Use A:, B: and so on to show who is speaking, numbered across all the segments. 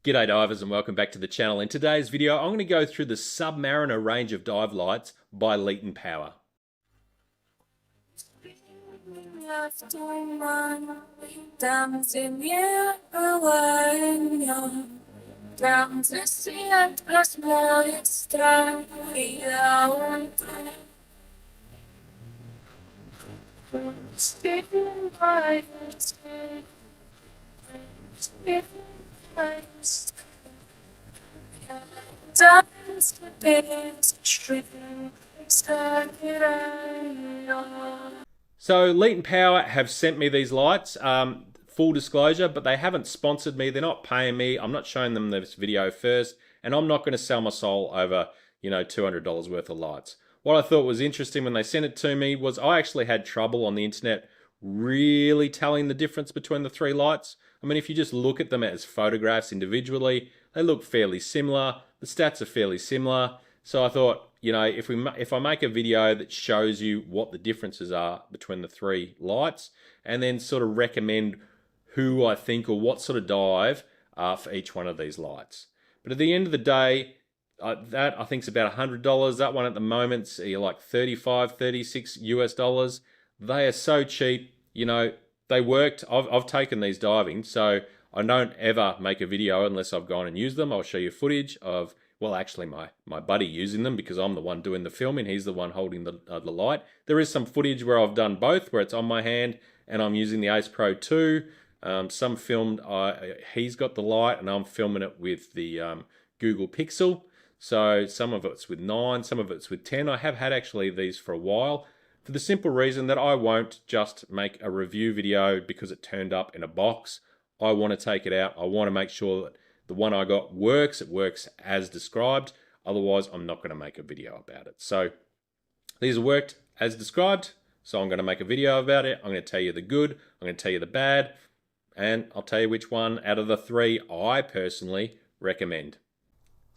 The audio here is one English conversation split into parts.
A: G'day divers and welcome back to the channel. In today's video, I'm going to go through the Submariner range of dive lights by LetonPower. So LetonPower have sent me these lights, full disclosure, but they haven't sponsored me. They're not paying me. I'm not showing them this video first, and I'm not going to sell my soul over, $200 worth of lights. What I thought was interesting when they sent it to me was I actually had trouble on the internet really telling the difference between the three lights. I mean, if you just look at them as photographs individually, they look fairly similar. The stats are fairly similar. So I thought, if I make a video that shows you what the differences are between the three lights, and then sort of recommend who I think or what sort of dive for each one of these lights. But at the end of the day, that I think is about $100. That one at the moment's like 35, 36 US dollars. They are so cheap. They worked. I've taken these diving, so I don't ever make a video unless I've gone and used them. I'll show you footage of, well, actually my buddy using them because I'm the one doing the filming. He's the one holding the light. There is some footage where I've done both, where it's on my hand and I'm using the Ace Pro 2. Some filmed, he's got the light and I'm filming it with the Google Pixel. So some of it's with 9, some of it's with 10. I have had actually these for a while, for the simple reason that I won't just make a review video because it turned up in a box. I want to take it out. I want to make sure that the one I got works. It works as described. Otherwise, I'm not going to make a video about it. So these worked as described. So I'm going to make a video about it. I'm going to tell you the good. I'm going to tell you the bad. And I'll tell you which one out of the three I personally recommend.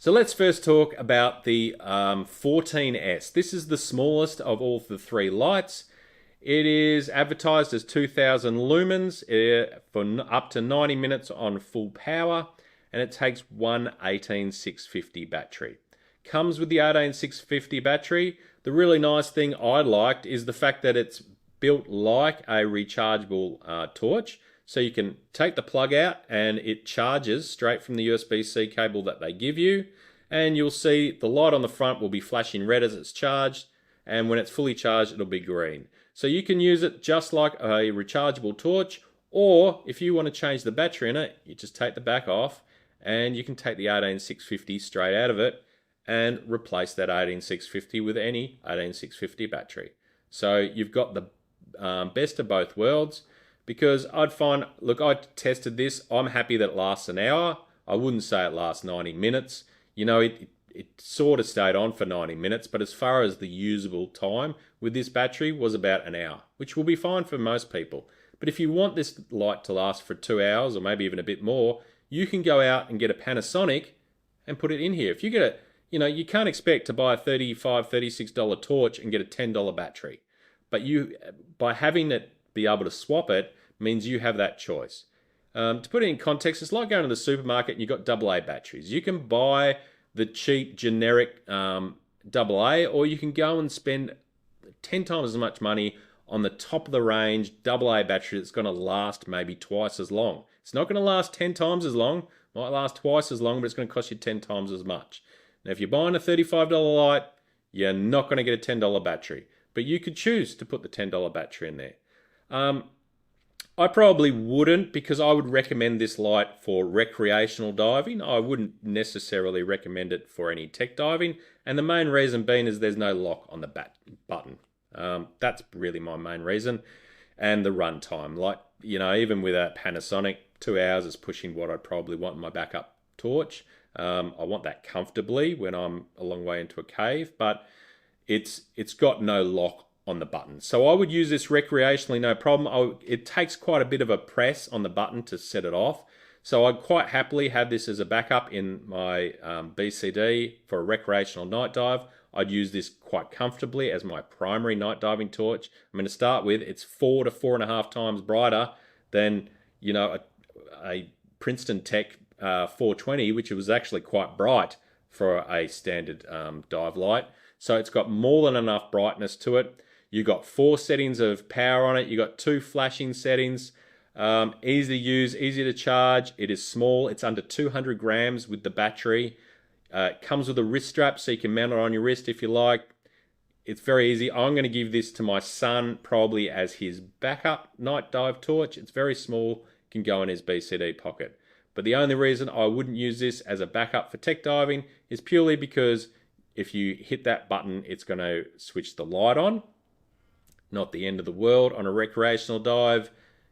A: So let's first talk about the 14S. This is the smallest of all the three lights. It is advertised as 2000 lumens for up to 90 minutes on full power, and it takes one 18650 battery. Comes with the 18650 battery. The really nice thing I liked is the fact that it's built like a rechargeable torch. So you can take the plug out and it charges straight from the USB-C cable that they give you. And you'll see the light on the front will be flashing red as it's charged. And when it's fully charged, it'll be green. So you can use it just like a rechargeable torch. Or if you want to change the battery in it, you just take the back off and you can take the 18650 straight out of it and replace that 18650 with any 18650 battery. So you've got the best of both worlds. Because I'd find, look, I tested this. I'm happy that it lasts an hour. I wouldn't say it lasts 90 minutes. It sort of stayed on for 90 minutes, but as far as the usable time with this battery was about an hour, which will be fine for most people. But if you want this light to last for 2 hours or maybe even a bit more, you can go out and get a Panasonic and put it in here. If you get a, you can't expect to buy a $35, $36 torch and get a $10 battery. But by having it be able to swap it, means you have that choice. To put it in context, it's like going to the supermarket and you've got AA batteries. You can buy the cheap generic AA, or you can go and spend 10 times as much money on the top of the range AA battery that's going to last maybe twice as long. It's not going to last 10 times as long, might last twice as long, but it's going to cost you 10 times as much. Now, if you're buying a $35 light, you're not going to get a $10 battery, but you could choose to put the $10 battery in there. I probably wouldn't, because I would recommend this light for recreational diving. I wouldn't necessarily recommend it for any tech diving. And the main reason being is there's no lock on the button. That's really my main reason. And the runtime. Like, even with a Panasonic, 2 hours is pushing what I probably want in my backup torch. I want that comfortably when I'm a long way into a cave, but it's got no lock on the button. So I would use this recreationally, no problem. It takes quite a bit of a press on the button to set it off. So I'd quite happily have this as a backup in my BCD for a recreational night dive. I'd use this quite comfortably as my primary night diving torch. I'm going to start with, it's 4 to 4.5 times brighter than, a Princeton Tech 420, which was actually quite bright for a standard dive light. So it's got more than enough brightness to it. You got 4 settings of power on it. You got 2 flashing settings. Easy to use, easy to charge. It is small. It's under 200 grams with the battery. It comes with a wrist strap so you can mount it on your wrist if you like. It's very easy. I'm going to give this to my son probably as his backup night dive torch. It's very small, can go in his BCD pocket. But the only reason I wouldn't use this as a backup for tech diving is purely because if you hit that button, it's going to switch the light on. Not the end of the world. On a recreational dive,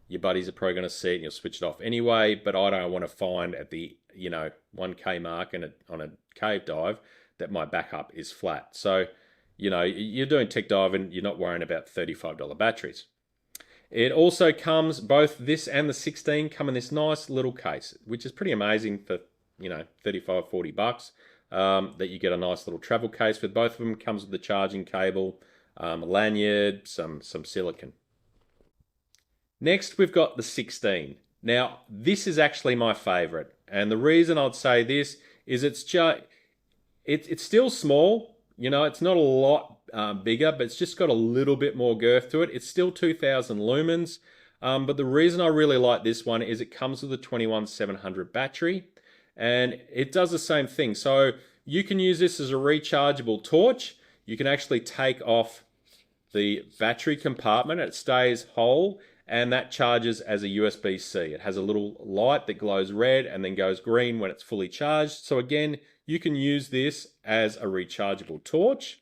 A: your buddies are probably going to see it and you'll switch it off anyway, but I don't want to find at the 1K mark on a cave dive that my backup is flat. So, you're doing tech diving, you're not worrying about $35 batteries. It also comes, both this and the 16 come in this nice little case, which is pretty amazing for, 35, 40 bucks, that you get a nice little travel case with both of them. Comes with the charging cable, a lanyard, some silicone. Next, we've got the 16. Now, this is actually my favorite. And the reason I'd say this is it's still small. It's not a lot bigger, but it's just got a little bit more girth to it. It's still 2000 lumens. But the reason I really like this one is it comes with a 21700 battery. And it does the same thing. So you can use this as a rechargeable torch. You can actually take off the battery compartment. It stays whole. And that charges as a USB-C. It has a little light that glows red and then goes green when it's fully charged. So again, you can use this as a rechargeable torch.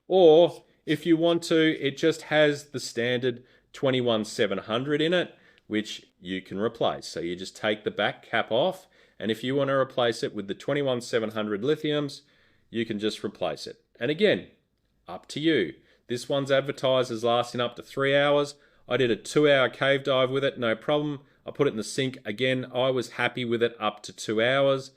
A: Or if you want to, it just has the standard 21700 in it, which you can replace. So you just take the back cap off, and if you want to replace it with the 21700 lithiums, you can just replace it. And again, up to you. This one's advertised as lasting up to 3 hours. I did a 2-hour cave dive with it, no problem. I put it in the sink. Again, I was happy with it up to 2 hours.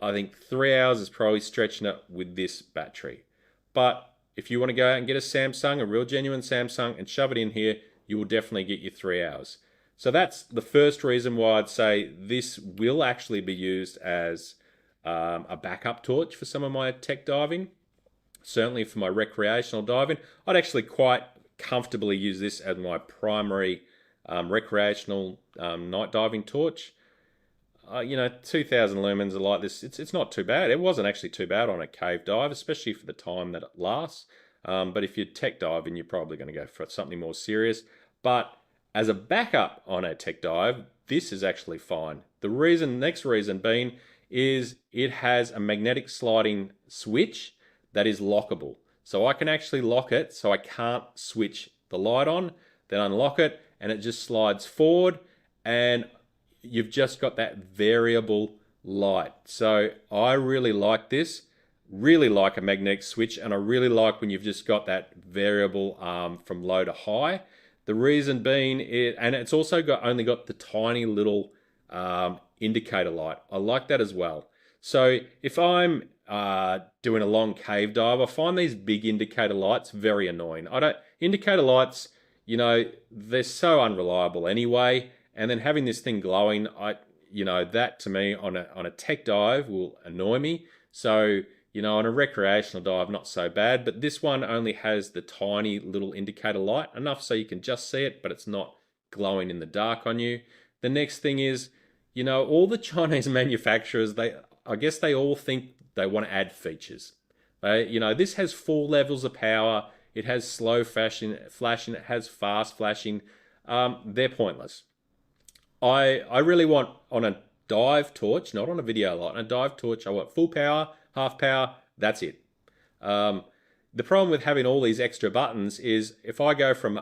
A: I think 3 hours is probably stretching it with this battery. But if you want to go out and get a Samsung, a real genuine Samsung, and shove it in here, you will definitely get your 3 hours. So that's the first reason why I'd say this will actually be used as a backup torch for some of my tech diving. Certainly for my recreational diving. I'd actually quite comfortably use this as my primary recreational night diving torch. 2000 lumens are like this. It's not too bad. It wasn't actually too bad on a cave dive, especially for the time that it lasts. But if you're tech diving, you're probably going to go for something more serious. But as a backup on a tech dive, this is actually fine. Next reason being is it has a magnetic sliding switch that is lockable. So I can actually lock it so I can't switch the light on, then unlock it, and it just slides forward, and you've just got that variable light. So I really like this, really like a magnetic switch, and I really like when you've just got that variable from low to high. The reason being, it's also only got the tiny little indicator light. I like that as well. So if I'm doing a long cave dive, I find these big indicator lights very annoying. Indicator lights, they're so unreliable anyway. And then having this thing glowing, that to me on a tech dive will annoy me. So, on a recreational dive, not so bad. But this one only has the tiny little indicator light, enough so you can just see it, but it's not glowing in the dark on you. The next thing is, all the Chinese manufacturers, I guess they all think they want to add features. This has 4 levels of power. It has slow flashing. It has fast flashing. They're pointless. I really want, on a dive torch, not on a video light, on a dive torch, I want full power, half power, that's it. The problem with having all these extra buttons is if I go from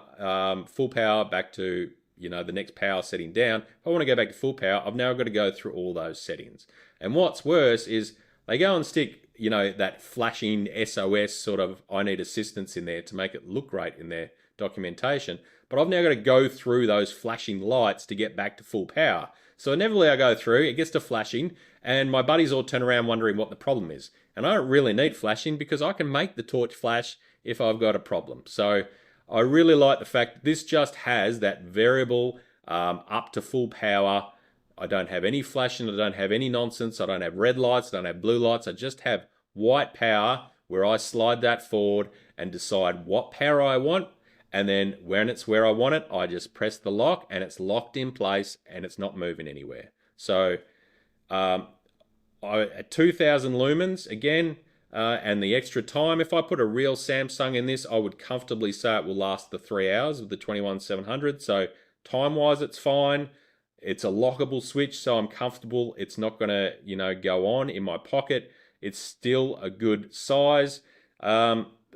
A: full power back to the next power setting down, if I want to go back to full power, I've now got to go through all those settings. And what's worse is they go and stick that flashing SOS sort of I need assistance in there to make it look great in their documentation. But I've now got to go through those flashing lights to get back to full power. So inevitably I go through, it gets to flashing, and my buddies all turn around wondering what the problem is. And I don't really need flashing because I can make the torch flash if I've got a problem. So I really like the fact that this just has that variable up to full power I don't have any flashing, I don't have any nonsense, I don't have red lights, I don't have blue lights, I just have white power where I slide that forward and decide what power I want. And then when it's where I want it, I just press the lock and it's locked in place and it's not moving anywhere. So at 2000 lumens, again, and the extra time, if I put a real Samsung in this, I would comfortably say it will last the 3 hours with the 21700. So time-wise, it's fine. It's a lockable switch, so I'm comfortable. It's not going to, go on in my pocket. It's still a good size.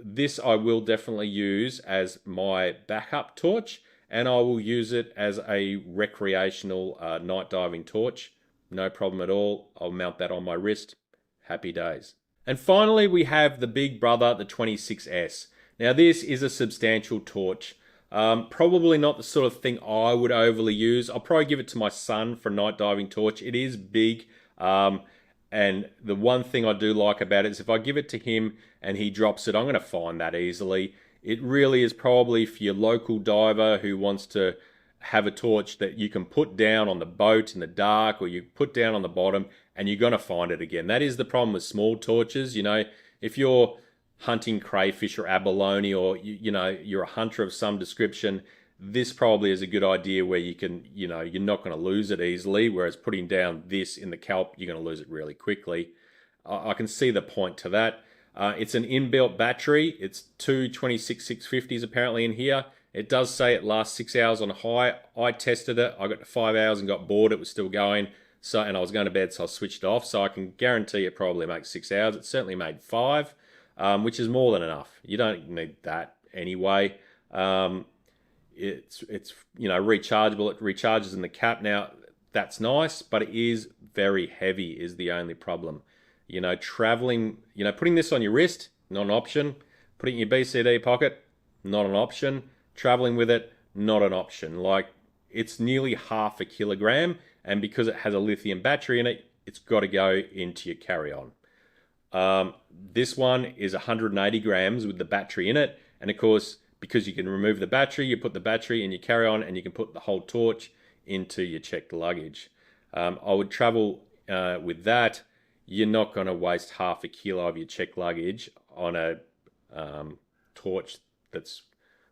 A: This I will definitely use as my backup torch, and I will use it as a recreational night diving torch. No problem at all. I'll mount that on my wrist. Happy days. And finally, we have the big brother, the 26S. Now, this is a substantial torch. Probably not the sort of thing I would overly use. I'll probably give it to my son for a night diving torch. It is big. And the one thing I do like about it is if I give it to him and he drops it, I'm going to find that easily. It really is probably for your local diver who wants to have a torch that you can put down on the boat in the dark, or you put down on the bottom and you're going to find it again. That is the problem with small torches. If you're hunting crayfish or abalone, or you're a hunter of some description, this probably is a good idea where you can, you're not going to lose it easily, whereas putting down this in the kelp, you're going to lose it really quickly. I can see the point to that. It's an inbuilt battery. It's two 26650s apparently in here. It does say it lasts 6 hours on high. I tested it. I got to 5 hours and got bored. It was still going. And I was going to bed, so I switched it off. So I can guarantee it probably makes 6 hours. It certainly made 5, which is more than enough. You don't need that anyway. It's rechargeable. It recharges in the cap. Now, that's nice, but it is very heavy is the only problem. Traveling, putting this on your wrist, not an option. Putting it in your BCD pocket, not an option. Traveling with it, not an option. It's nearly half a kilogram, and because it has a lithium battery in it, it's got to go into your carry-on. This one is 180 grams with the battery in it, and of course, because you can remove the battery, you put the battery in your carry-on, and you can put the whole torch into your checked luggage. I would travel with that. You're not going to waste half a kilo of your checked luggage on a torch that's,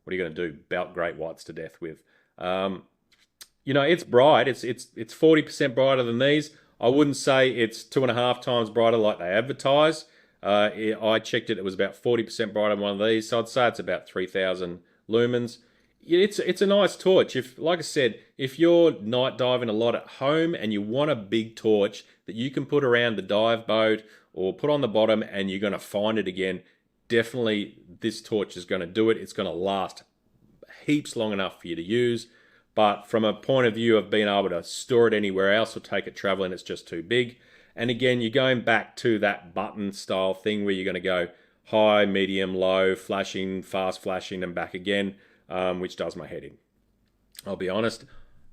A: what are you going to do? Belt great whites to death with. It's bright. It's 40% brighter than these. I wouldn't say it's 2.5 times brighter like they advertise. I checked it. It was about 40% brighter than one of these. So I'd say it's about 3000 lumens. It's a nice torch. Like I said, if you're night diving a lot at home and you want a big torch that you can put around the dive boat or put on the bottom and you're going to find it again, definitely this torch is going to do it. It's going to last heaps long enough for you to use. But from a point of view of being able to store it anywhere else or take it traveling, it's just too big. And again, you're going back to that button style thing where you're going to go high, medium, low, flashing, fast flashing, and back again, which does my head in. I'll be honest,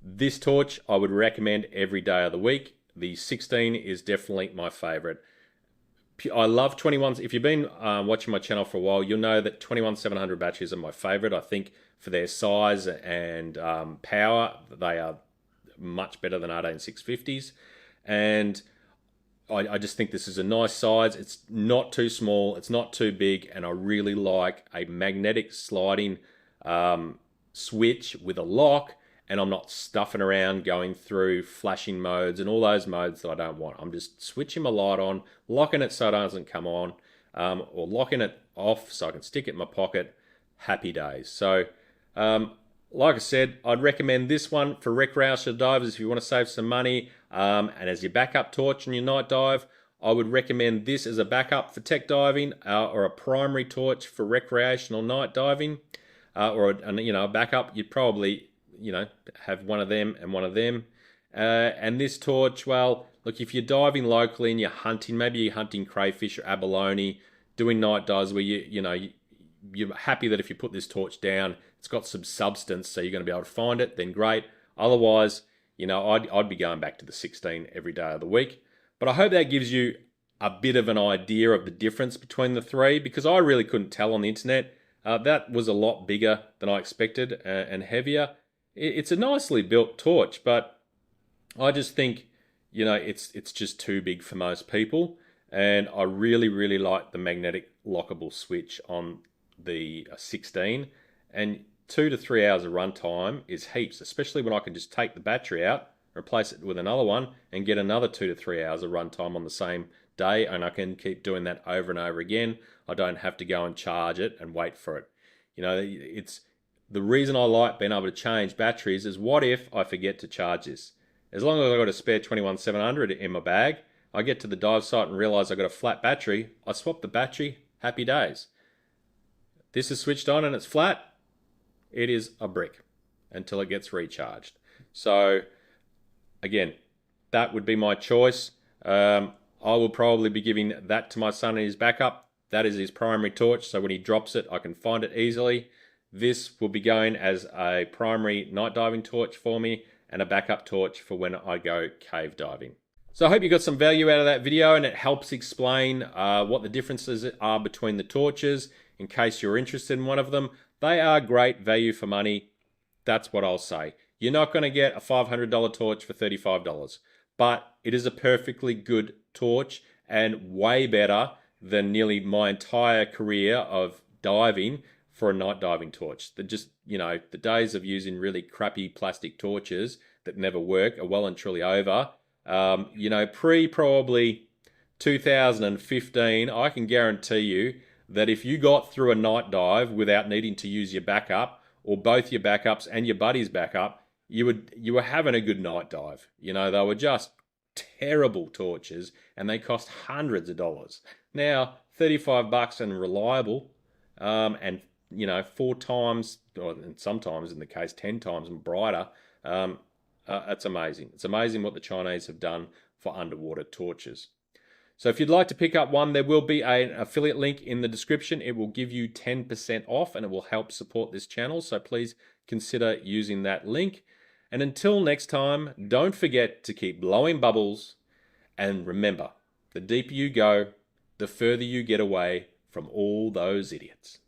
A: this torch I would recommend every day of the week. The 16 is definitely my favorite. I love 21s. If you've been watching my channel for a while, you'll know that 21700 batteries are my favorite. I think for their size and power, they are much better than 18650s. And I just think this is a nice size. It's not too small. It's not too big. And I really like a magnetic sliding switch with a lock. And I'm not stuffing around going through flashing modes and all those modes that I don't want. I'm just switching my light on, locking it so it doesn't come on, or locking it off so I can stick it in my pocket. Happy days. So, like I said, I'd recommend this one for recreational divers if you want to save some money. And as your backup torch on your night dive, I would recommend this as a backup for tech diving or a primary torch for recreational night diving. Or a backup. You'd probably have one of them and one of them. And this torch, well, look, if you're diving locally and you're hunting, maybe you're hunting crayfish or abalone, doing night dives where you're happy that if you put this torch down, it's got some substance, so you're going to be able to find it, then great. Otherwise, I'd be going back to the 16 every day of the week. But I hope that gives you a bit of an idea of the difference between the three, because I really couldn't tell on the internet. That was a lot bigger than I expected and heavier. It's a nicely built torch, but I just think, it's just too big for most people. And I really, really like the magnetic lockable switch on the 16. And 2 to 3 hours of runtime is heaps, especially when I can just take the battery out, replace it with another one, and get another 2 to 3 hours of runtime on the same day. And I can keep doing that over and over again. I don't have to go and charge it and wait for it. It's the reason I like being able to change batteries is, what if I forget to charge this? As long as I've got a spare 21700 in my bag, I get to the dive site and realize I've got a flat battery. I swap the battery, happy days. This is switched on and it's flat. It is a brick until it gets recharged. So again, that would be my choice. I will probably be giving that to my son in his backup. That is his primary torch, so when he drops it, I can find it easily. This will be going as a primary night diving torch for me and a backup torch for when I go cave diving. So I hope you got some value out of that video and it helps explain what the differences are between the torches in case you're interested in one of them. They are great value for money. That's what I'll say. You're not going to get a $500 torch for $35, but it is a perfectly good torch and way better than nearly my entire career of diving for a night diving torch. The days of using really crappy plastic torches that never work are well and truly over. Probably 2015, I can guarantee you that if you got through a night dive without needing to use your backup or both your backups and your buddy's backup, you were having a good night dive. They were just terrible torches and they cost hundreds of dollars. Now, $35 and reliable, and 4 times, or sometimes in the case 10 times and brighter. It's amazing. It's amazing what the Chinese have done for underwater torches. So if you'd like to pick up one, there will be an affiliate link in the description. It will give you 10% off and it will help support this channel. So please consider using that link. And until next time, don't forget to keep blowing bubbles. And remember, the deeper you go, the further you get away from all those idiots.